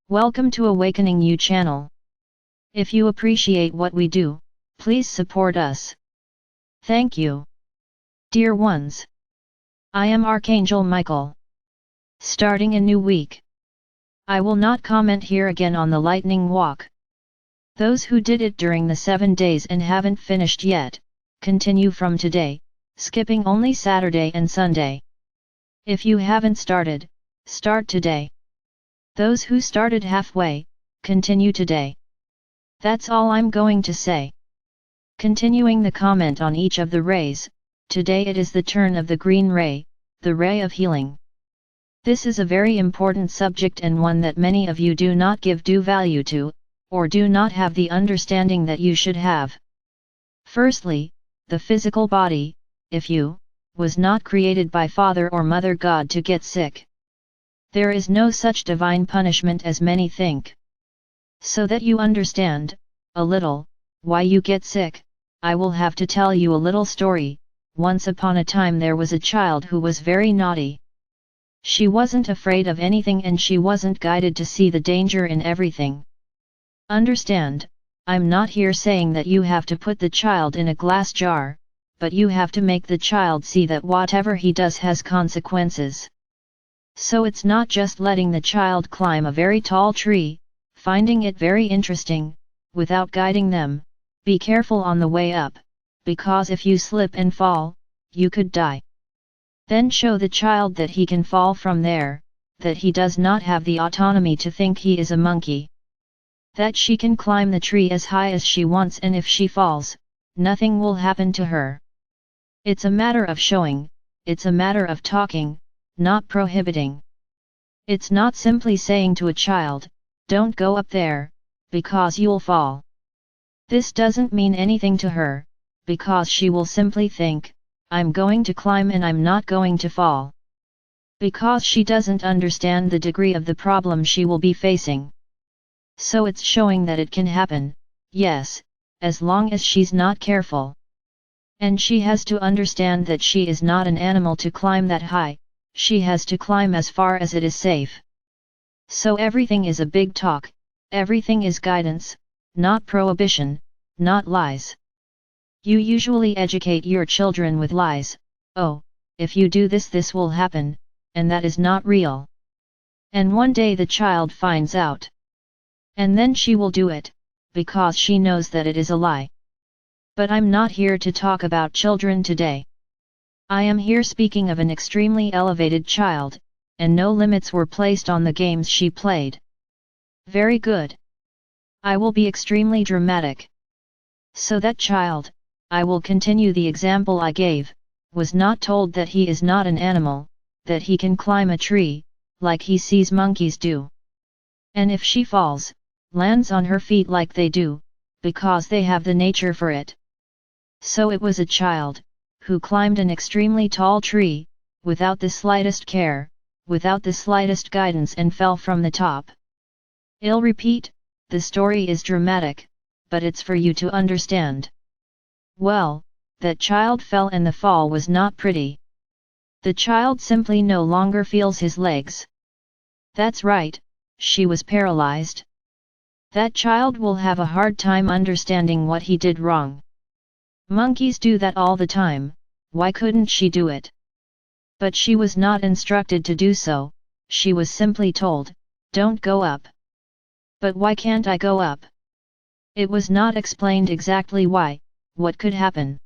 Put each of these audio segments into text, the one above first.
Welcome to Awakening You channel. If you appreciate what we do, please support us. Thank you. Dear ones, I am Archangel Michael. Starting a new week. I will not comment here again on the lightning walk. Those who did it during the 7 days and haven't finished yet, continue from today, skipping only Saturday and Sunday. If you haven't started, start today. Those who started halfway, continue today. That's all I'm going to say. Continuing the comment on each of the rays, today it is the turn of the green ray, the ray of healing. This is a very important subject and one that many of you do not give due value to, or do not have the understanding that you should have. Firstly, the physical body, if you, was not created by Father or Mother God to get sick. There is no such divine punishment as many think. So that you understand, a little, why you get sick, I will have to tell you a little story. Once upon a time there was a child who was very naughty. She wasn't afraid of anything and she wasn't guided to see the danger in everything. Understand, I'm not here saying that you have to put the child in a glass jar, but you have to make the child see that whatever he does has consequences. So it's not just letting the child climb a very tall tree, finding it very interesting, without guiding them. Be careful on the way up, because if you slip and fall, you could die. Then show the child that he can fall from there, that he does not have the autonomy to think he is a monkey. That she can climb the tree as high as she wants and if she falls, nothing will happen to her. It's a matter of showing, it's a matter of talking, not prohibiting. It's not simply saying to a child, don't go up there, because you'll fall. This doesn't mean anything to her, because she will simply think, I'm going to climb and I'm not going to fall. Because she doesn't understand the degree of the problem she will be facing. So it's showing that it can happen, yes, as long as she's not careful. And she has to understand that she is not an animal to climb that high, she has to climb as far as it is safe. So everything is a big talk, everything is guidance, not prohibition, not lies. You usually educate your children with lies, oh, if you do this this will happen, and that is not real. And one day the child finds out. And then she will do it, because she knows that it is a lie. But I'm not here to talk about children today. I am here speaking of an extremely elevated child, and no limits were placed on the games she played. Very good. I will be extremely dramatic. So that child, I will continue the example I gave, was not told that he is not an animal, that he can climb a tree, like he sees monkeys do. And if she falls, lands on her feet like they do, because they have the nature for it. So it was a child, who climbed an extremely tall tree, without the slightest care, without the slightest guidance and fell from the top. I'll repeat, the story is dramatic, but it's for you to understand. Well, that child fell and the fall was not pretty. The child simply no longer feels his legs. That's right, she was paralyzed. That child will have a hard time understanding what he did wrong. Monkeys do that all the time, why couldn't she do it? But she was not instructed to do so, she was simply told, don't go up. But why can't I go up? It was not explained exactly why, what could happen.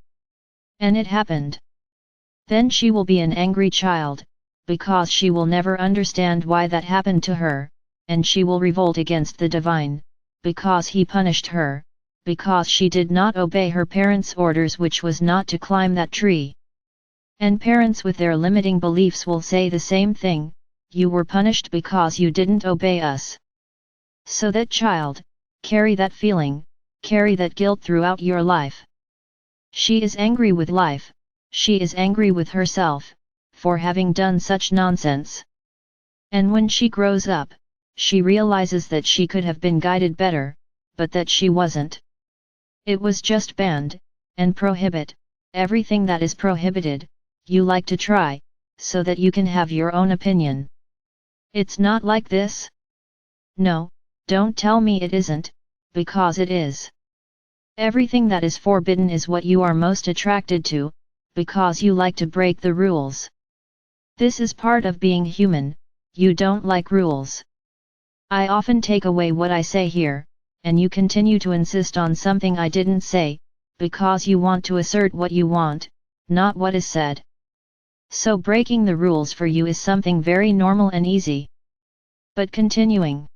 And it happened. Then she will be an angry child, because she will never understand why that happened to her, and she will revolt against the divine, because he punished her, because she did not obey her parents' orders which was not to climb that tree. And parents with their limiting beliefs will say the same thing, you were punished because you didn't obey us. So that child, carry that feeling, carry that guilt throughout your life. She is angry with life, she is angry with herself, for having done such nonsense. And when she grows up, she realizes that she could have been guided better, but that she wasn't. It was just banned, and prohibit, everything that is prohibited, you like to try, so that you can have your own opinion. It's not like this. No, don't tell me it isn't, because it is. Everything that is forbidden is what you are most attracted to, because you like to break the rules. This is part of being human, you don't like rules. I often take away what I say here, and you continue to insist on something I didn't say, because you want to assert what you want, not what is said. So breaking the rules for you is something very normal and easy. But continuing.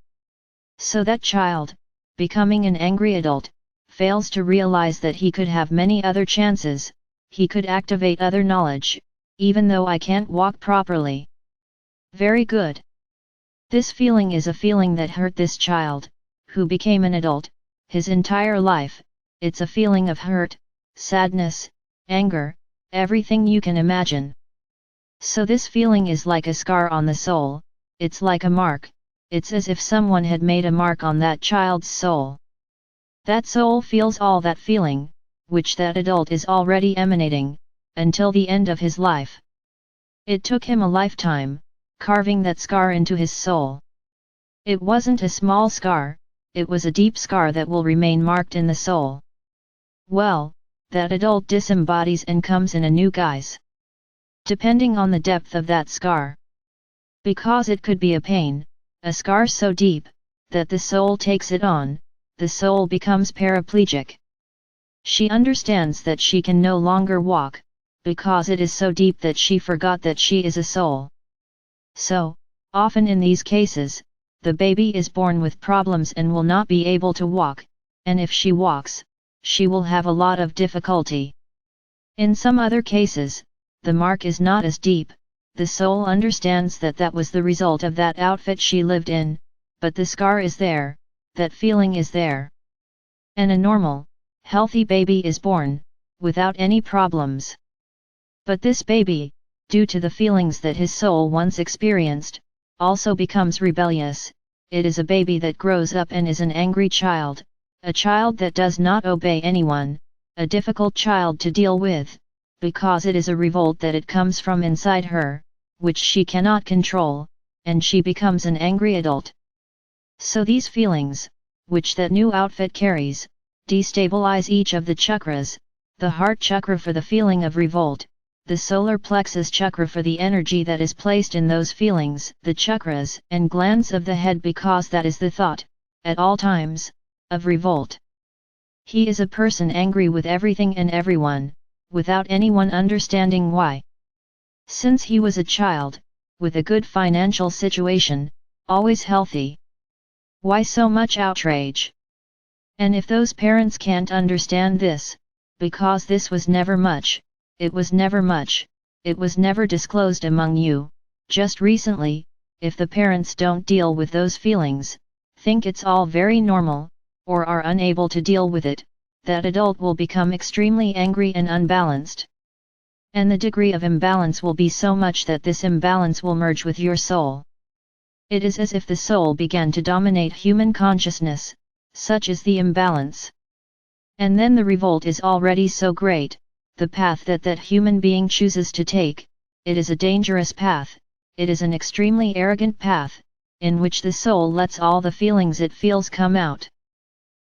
So that child, becoming an angry adult, fails to realize that he could have many other chances, he could activate other knowledge, even though I can't walk properly. Very good. This feeling is a feeling that hurt this child, who became an adult, his entire life. It's a feeling of hurt, sadness, anger, everything you can imagine. So this feeling is like a scar on the soul, it's like a mark, it's as if someone had made a mark on that child's soul. That soul feels all that feeling, which that adult is already emanating, until the end of his life. It took him a lifetime, carving that scar into his soul. It wasn't a small scar, it was a deep scar that will remain marked in the soul. Well, that adult disembodies and comes in a new guise. Depending on the depth of that scar. Because it could be a pain, a scar so deep, that the soul takes it on, the soul becomes paraplegic. She understands that she can no longer walk, because it is so deep that she forgot that she is a soul. So, often in these cases, the baby is born with problems and will not be able to walk, and if she walks, she will have a lot of difficulty. In some other cases, the mark is not as deep, the soul understands that that was the result of that outfit she lived in, but the scar is there, that feeling is there. And a normal, healthy baby is born, without any problems. But this baby, due to the feelings that his soul once experienced, also becomes rebellious. It is a baby that grows up and is an angry child, a child that does not obey anyone, a difficult child to deal with, because it is a revolt that it comes from inside her, which she cannot control, and she becomes an angry adult. So these feelings, which that new outfit carries, destabilize each of the chakras, the heart chakra for the feeling of revolt, the solar plexus chakra for the energy that is placed in those feelings, the chakras and glands of the head because that is the thought, at all times, of revolt. He is a person angry with everything and everyone, without anyone understanding why. Since he was a child, with a good financial situation, always healthy. Why so much outrage? And if those parents can't understand this, because this was never much, it was never much, it was never disclosed among you, just recently, if the parents don't deal with those feelings, think it's all very normal, or are unable to deal with it, that adult will become extremely angry and unbalanced. And the degree of imbalance will be so much that this imbalance will merge with your soul. It is as if the soul began to dominate human consciousness, such is the imbalance. And then the revolt is already so great, the path that human being chooses to take, it is a dangerous path, it is an extremely arrogant path, in which the soul lets all the feelings it feels come out.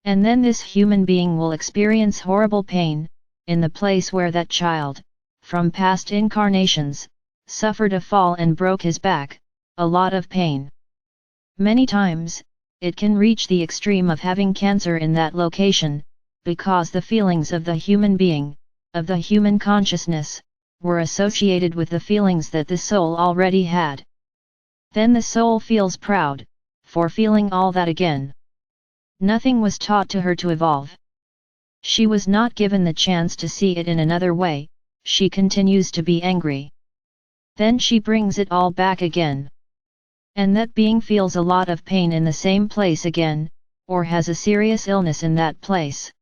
And then this human being will experience horrible pain, in the place where that child, from past incarnations, suffered a fall and broke his back, a lot of pain. Many times, it can reach the extreme of having cancer in that location, because the feelings of the human being, of the human consciousness, were associated with the feelings that the soul already had. Then the soul feels proud, for feeling all that again. Nothing was taught to her to evolve. She was not given the chance to see it in another way, she continues to be angry. Then she brings it all back again. And that being feels a lot of pain in the same place again, or has a serious illness in that place.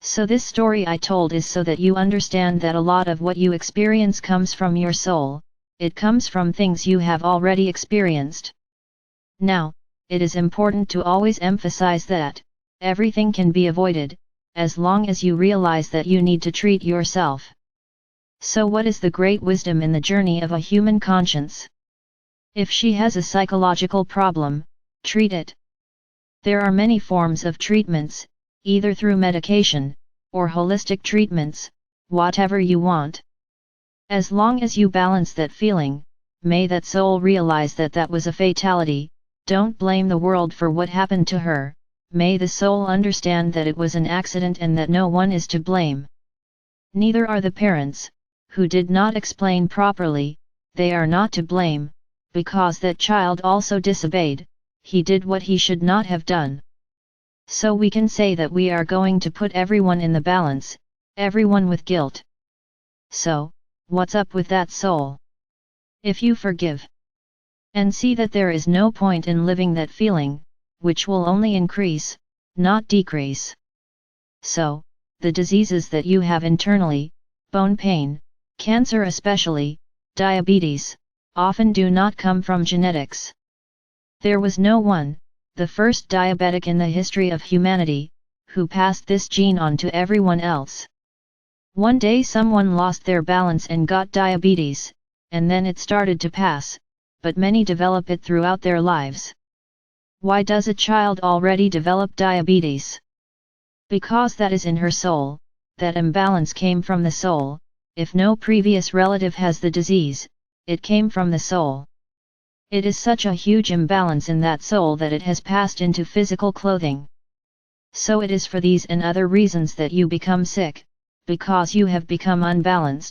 So this story I told is so that you understand that a lot of what you experience comes from your soul, it comes from things you have already experienced. Now, it is important to always emphasize that, everything can be avoided, as long as you realize that you need to treat yourself. So what is the great wisdom in the journey of a human conscience? If she has a psychological problem, treat it. There are many forms of treatments, either through medication, or holistic treatments, whatever you want. As long as you balance that feeling, may that soul realize that that was a fatality. Don't blame the world for what happened to her. May the soul understand that it was an accident and that no one is to blame. Neither are the parents, who did not explain properly. They are not to blame, because that child also disobeyed. He did what he should not have done. So we can say that we are going to put everyone in the balance, everyone with guilt. So, what's up with that soul? If you forgive and see that there is no point in living that feeling, which will only increase, not decrease. So, the diseases that you have internally, bone pain, cancer especially, diabetes, often do not come from genetics. There was no one, the first diabetic in the history of humanity, who passed this gene on to everyone else. One day someone lost their balance and got diabetes, and then it started to pass, but many develop it throughout their lives. Why does a child already develop diabetes? Because that is in her soul, that imbalance came from the soul. If no previous relative has the disease, it came from the soul. It is such a huge imbalance in that soul that it has passed into physical clothing. So it is for these and other reasons that you become sick, because you have become unbalanced.